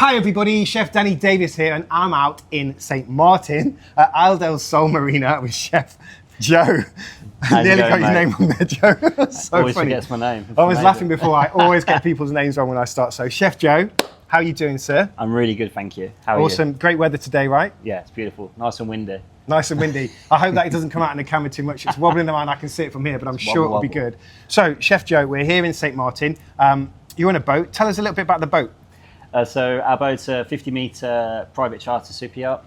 Hi everybody, Chef Danny Davis here, and I'm out in St Maarten at Isle del Sol Marina with Chef Joe. Nearly got your name on there, Joe. So always funny. Forgets my name. I was laughing before. I always get people's names wrong when I start. So Chef Joe, how are you doing, sir? I'm really good, thank you. How are you? Awesome, great weather today, right? Yeah, it's beautiful. Nice and windy. Nice and windy. I hope that it doesn't come out in the camera too much. It's wobbling around. I can see it from here, but I'm sure it'll be good. So, Chef Joe, we're here in St Maarten. You're on a boat. Tell us a little bit about the boat. So our boat's a 50-metre private charter super yacht.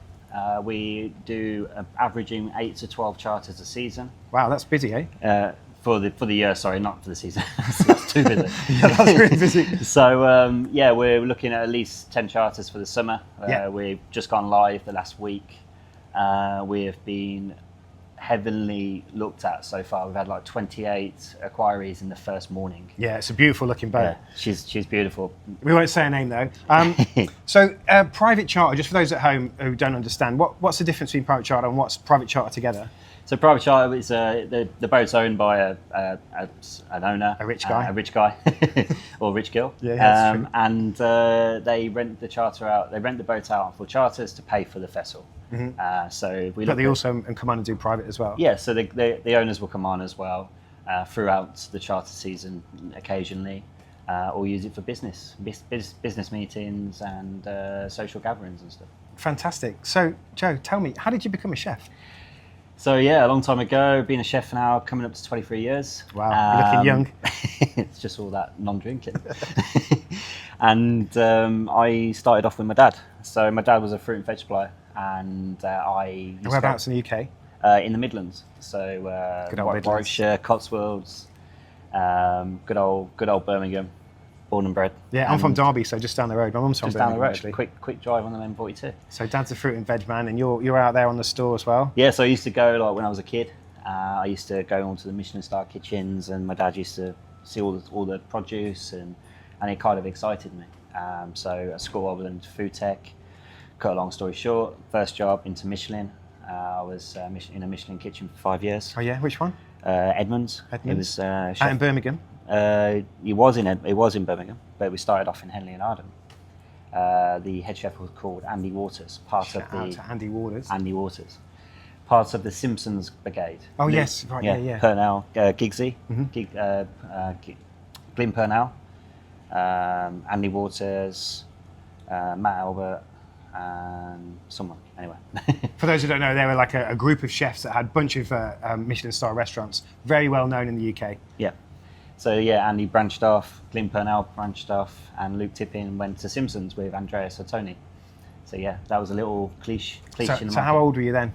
We do averaging 8 to 12 charters a season. Wow, that's busy, eh? For the year, sorry, not for the season. That's too busy. Yeah, that's really busy. So yeah, we're looking at least 10 charters for the summer. Yeah. We've just gone live the last week. We have been heavily looked at so far. We've had like 28 inquiries in the first morning. Yeah, it's a beautiful looking boat. Yeah, she's beautiful. We won't say her name though. So private charter, just for those at home who don't understand, what's the difference between private charter and what's private charter together? So private charter is the boat's owned by an owner, A rich guy, or rich girl. Yeah, that's true. And they rent the charter out. They rent the boat out for charters to pay for the vessel. Mm-hmm. But they also come on and do private as well. Yeah, so the owners will come on as well throughout the charter season occasionally, or use it for business meetings and social gatherings and stuff. Fantastic. So Joe, tell me, how did you become a chef? So yeah, a long time ago, been a chef now, coming up to 23 years. Wow, you're looking young. It's just all that non-drinking. And I started off with my dad. So my dad was a fruit and veg supplier, and whereabouts in the UK? In the Midlands. So good old Midlands. Warwickshire, Cotswolds, good old Birmingham. Born and bred. Yeah, I'm from Derby, so just down the road. My mum's from Birmingham, down the road. actually. Quick drive on the M42. So Dad's a fruit and veg man, and you're out there on the store as well. Yeah, so I used to go like when I was a kid. I used to go onto the Michelin star kitchens, and my dad used to see all the produce, and it kind of excited me. So at school I was into food tech. Cut a long story short, first job into Michelin. I was in a Michelin kitchen for 5 years. Oh yeah, which one? Edmonds. Edmonds. It was out in Birmingham. It was in Birmingham, but we started off in Henley and Arden. The head chef was called Andy Waters, part of Andy Waters. Andy Waters, part of the Simpsons Brigade. Oh yes, right, yeah. Purnell, Giggsy, Mm-hmm. Glyn Purnell, Andy Waters, Matt Albert, and someone. Anyway. For those who don't know, they were like a group of chefs that had a bunch of Michelin star restaurants, very well known in the UK. Yeah. So yeah, Andy branched off, Glyn Purnell branched off, and Luke Tippin went to Simpsons with Andrea Sartoni. So yeah, that was a little cliche in the market. So how old were you then?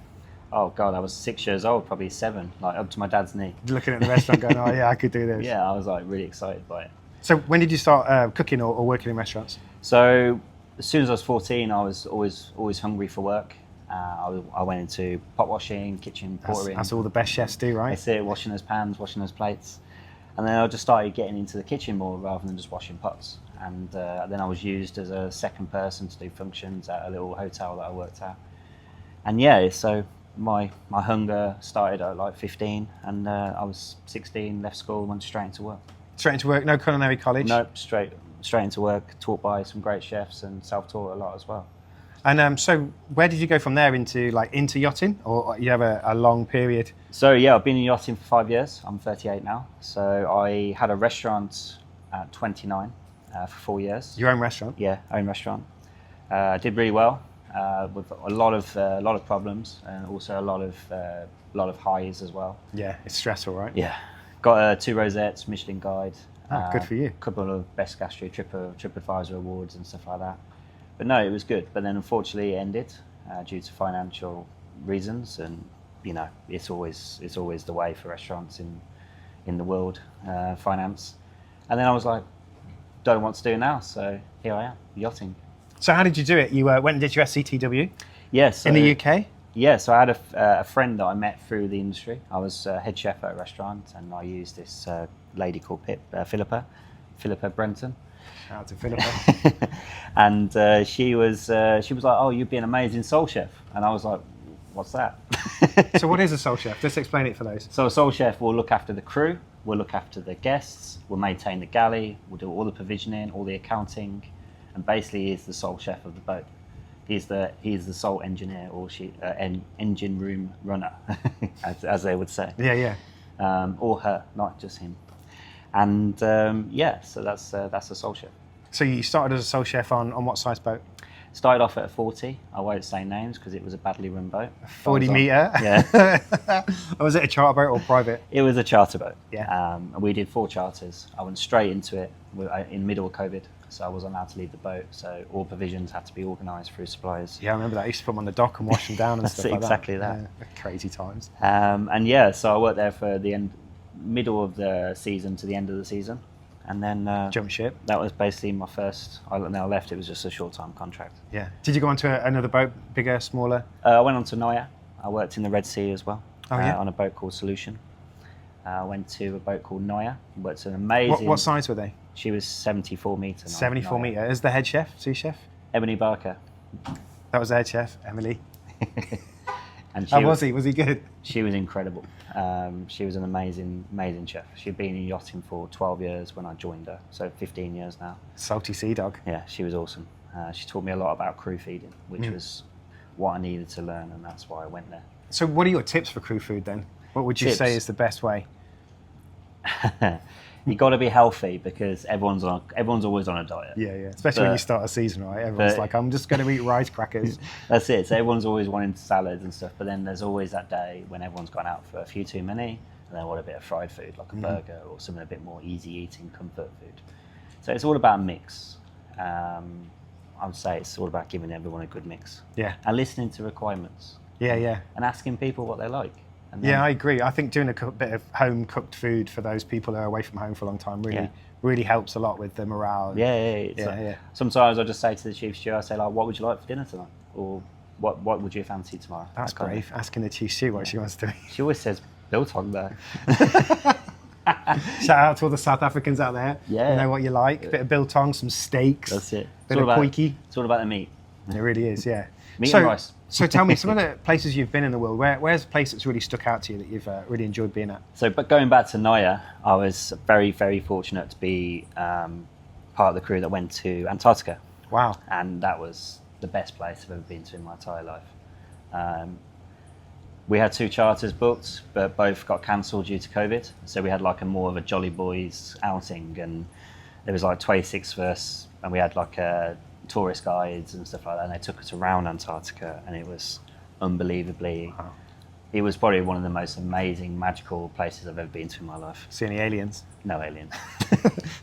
Oh God, I was 6 years old, probably 7, like up to my dad's knee. Looking at the restaurant going, oh yeah, I could do this. Yeah, I was like really excited by it. So when did you start cooking or working in restaurants? So as soon as I was 14, I was always hungry for work. I went into pot washing, kitchen portering. That's all the best chefs do, right? That's it, washing those pans, washing those plates. And then I just started getting into the kitchen more rather than just washing pots. And then I was used as a second person to do functions at a little hotel that I worked at. And yeah, so my hunger started at like 15, and I was 16, left school, went straight into work. Straight into work, no culinary college? Nope, straight into work, taught by some great chefs and self-taught a lot as well. And so where did you go from there into yachting, or you have a long period? So yeah, I've been in yachting for 5 years. I'm 38 now. So I had a restaurant at 29 for 4 years. Your own restaurant? Yeah, own restaurant. Did really well with a lot of problems, and also a lot of highs as well. Yeah, it's stressful, right? Yeah, got 2 rosettes, Michelin Guide. Good for you. A couple of Best Gastro TripAdvisor awards and stuff like that. But no, it was good. But then unfortunately it ended due to financial reasons, and you know it's always the way for restaurants in the world, finance. And then I was like, don't know what to do now, so here I am, yachting. So how did you do it? You went and did your SCTW? Yes. In the UK? Yeah, so I had a friend that I met through the industry. I was head chef at a restaurant, and I used this lady called Philippa Brenton. Shout out to Philippa. And she was like, oh, you'd be an amazing soul chef. And I was like, what's that? So what is a soul chef? Just explain it for those. So a soul chef will look after the crew, will look after the guests, will maintain the galley, will do all the provisioning, all the accounting, and basically he's the sole chef of the boat. He's the sole engineer, or engine room runner, as they would say. Yeah. Or her, not just him. And so that's the sole chef. So you started as a sole chef on what size boat? Started off at a 40. I won't say names because it was a badly run boat. 40 metre? Yeah. Was it a charter boat or private? It was a charter boat. Yeah. And we did 4 charters. I went straight into it in the middle of COVID, so I wasn't allowed to leave the boat. So all provisions had to be organised through suppliers. Yeah, I remember that. I used to put them on the dock and wash them down and stuff like exactly that. that. Yeah, crazy times. So I worked there for the middle of the season to the end of the season. And then jump ship. That was basically my first. I left. It was just a short-time contract. Yeah. Did you go on to another boat, bigger, smaller? I went on to Noya. I worked in the Red Sea as well. Oh, yeah? On a boat called Solution. I went to a boat called Noya. Worked an amazing. What size were they? She was 74 metre. 74 metre. As the head chef, sous chef? Ebony Barker. That was the head chef, Emily. And How was he? Was he good? She was incredible. She was an amazing chef. She'd been in yachting for 12 years when I joined her, so 15 years now. Salty sea dog. Yeah, she was awesome. She taught me a lot about crew feeding, which was what I needed to learn, and that's why I went there. So what are your tips for crew food then? What would you say is the best way? You got to be healthy because everyone's always on a diet. Yeah. Especially when you start a season, right? Everyone's like, I'm just going to eat rice crackers. That's it. So everyone's always wanting salads and stuff. But then there's always that day when everyone's gone out for a few too many, and they want a bit of fried food, like a burger or something a bit more easy eating, comfort food. So it's all about a mix. I would say it's all about giving everyone a good mix. Yeah. And listening to requirements. Yeah. And asking people what they like. Yeah, I agree. I think doing a bit of home cooked food for those people who are away from home for a long time really helps a lot with the morale. Yeah. Sometimes I just say to the chief steward, I say like, "What would you like for dinner tonight?" Or "What would you fancy tomorrow?" That's brave. Asking the chief steward what she wants to eat. She always says biltong there. Shout out to all the South Africans out there. Yeah, you know what you like. A bit of biltong, some steaks. That's it. Bit of koiki. It's all about the meat. It really is. Yeah. Meat and rice. So tell me, some of the places you've been in the world, where's a place that's really stuck out to you that you've really enjoyed being at? So, but going back to Noya, I was very, very fortunate to be part of the crew that went to Antarctica. Wow. And that was the best place I've ever been to in my entire life. We had 2 charters booked, but both got cancelled due to COVID. So we had like more of a Jolly Boys outing, and there was like 26 of us, and we had like tourist guides and stuff like that, and they took us around Antarctica, and it was unbelievably. Wow. It was probably one of the most amazing, magical places I've ever been to in my life. See any aliens? No aliens.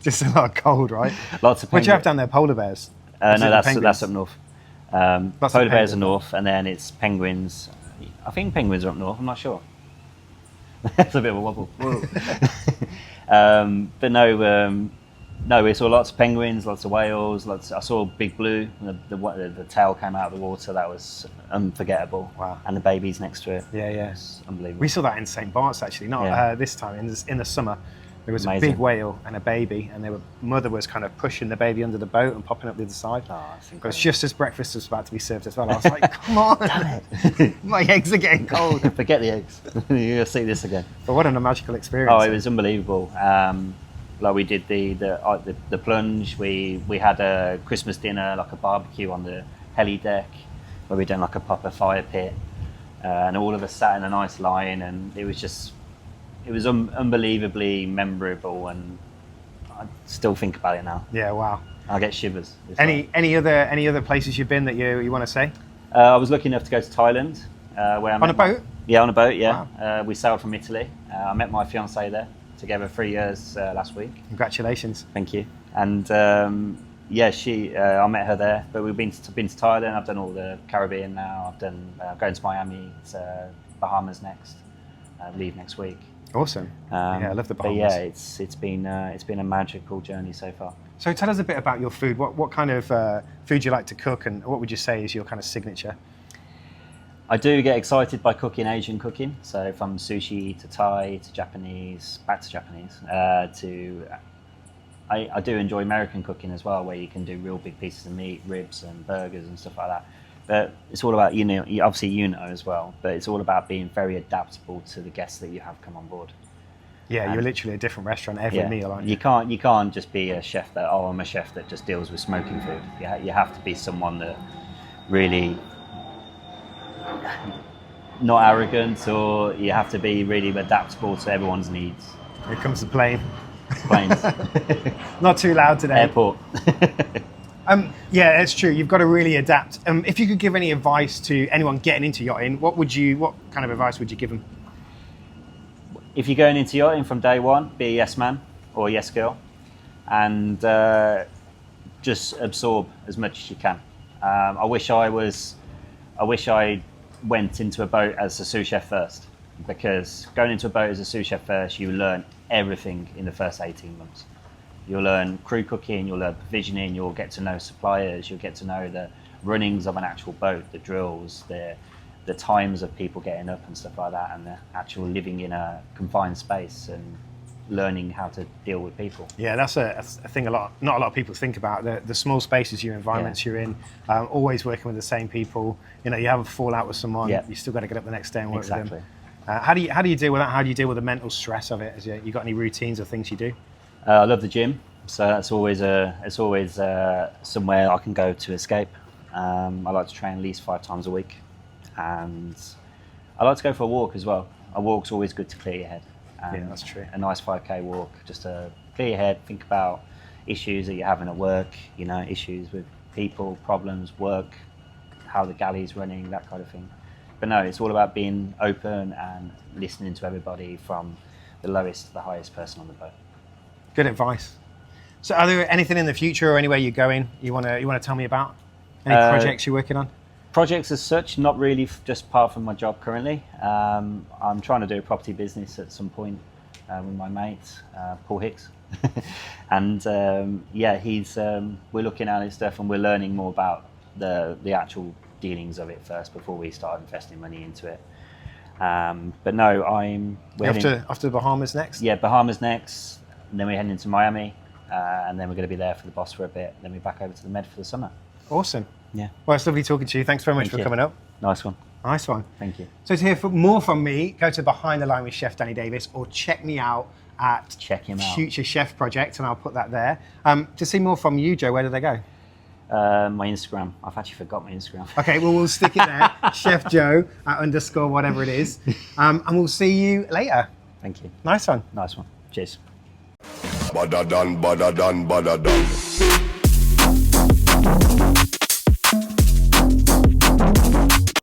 Just a lot of cold, right? Lots of penguins. What do you have down there? Polar bears? No, that's up north. Polar bears are north, and then it's penguins. I think penguins are up north. I'm not sure. That's a bit of a wobble. But no, we saw lots of penguins, lots of whales. I saw Big Blue. The tail came out of the water. That was unforgettable. Wow. And the babies next to it. Yeah. It's unbelievable. We saw that in St Maarten actually. Not this time. In the summer, there was a big whale and a baby, and mother was kind of pushing the baby under the boat and popping up the other side. Oh, it was just as breakfast was about to be served as well. I was like, come on, damn it, my eggs are getting cold. Forget the eggs. You're gonna see this again. But what a magical experience! Oh, it was unbelievable. Like we did the plunge. We had a Christmas dinner, like a barbecue on the heli deck, where we done like a proper fire pit, and all of us sat in a nice line, and it was unbelievably memorable, and I still think about it now. Yeah, wow. I get shivers. Any other places you've been that you want to say? I was lucky enough to go to Thailand. Where I met on a boat? Yeah, on a boat. Yeah, wow. We sailed from Italy. I met my fiancée there. Together 3 years last week. Congratulations. Thank you. And I met her there. But we've been to Thailand. I've done all the Caribbean now. I've done going to Miami. It's Bahamas next. Leave next week. Awesome. I love the Bahamas. But yeah, it's been a magical journey so far. So tell us a bit about your food. What kind of food you like to cook, and what would you say is your kind of signature? I do get excited by cooking Asian cooking. So from sushi to Thai to Japanese, back to Japanese, I do enjoy American cooking as well, where you can do real big pieces of meat, ribs and burgers and stuff like that. But it's all about, obviously as well, but it's all about being very adaptable to the guests that you have come on board. Yeah, And you're literally a different restaurant every meal, aren't you? You can't just be a chef that, oh, I'm a chef that just deals with smoking food. You have to be someone that really not arrogant, or you have to be really adaptable to everyone's needs. Here comes the plane. Planes, Not too loud today. airport. Yeah, it's true. You've got to really adapt. If you could give any advice to anyone getting into yachting, what kind of advice would you give them? If you're going into yachting from day one, be a yes man or a yes girl, and just absorb as much as you can. I wish I went into a boat as a sous chef first, because going into a boat as a sous chef first, you learn everything in the first 18 months. You'll learn crew cooking, you'll learn provisioning, you'll get to know suppliers, you'll get to know the runnings of an actual boat, the drills, the times of people getting up and stuff like that, and the actual living in a confined space and learning how to deal with people. Yeah, that's a thing not a lot of people think about, the small spaces, your environments you're in, always working with the same people. You have a fallout with someone, you still got to get up the next day and work with them. How do you deal with that? How do you deal with the mental stress of it? You got any routines or things you do? I love the gym, so that's always somewhere I can go to escape. I like to train at least 5 times a week, and I like to go for a walk as well. A walk's always good to clear your head. Yeah, that's true. A nice 5k walk, just to clear your head, think about issues that you're having at work, issues with people, problems, work, how the galley's running, that kind of thing. But no, it's all about being open and listening to everybody, from the lowest to the highest person on the boat. Good advice. So are there anything in the future or anywhere you're going you want to tell me about? Any projects you're working on? Projects as such, not really, just apart from my job currently. I'm trying to do a property business at some point with my mate, Paul Hicks. And we're looking at his stuff, and we're learning more about the actual dealings of it first before we start investing money into it. But no, we're off to the Bahamas next? Yeah, Bahamas next, and then we're heading into Miami, and then we're going to be there for the boss for a bit, then we're back over to the Med for the summer. Awesome. Yeah. Well, it's lovely talking to you. Thanks very much for coming up. Nice one. Nice one. Thank you. So to hear more from me, go to Behind the Line with Chef Danny Davis, or check me out at Future Chef Project, and I'll put that there. To see more from you, Joe, where do they go? My Instagram. I've actually forgot my Instagram. Okay, well, we'll stick it there. Chef Joe _ whatever it is. And we'll see you later. Thank you. Nice one. Nice one. Cheers. Bada done, bada done, bada done.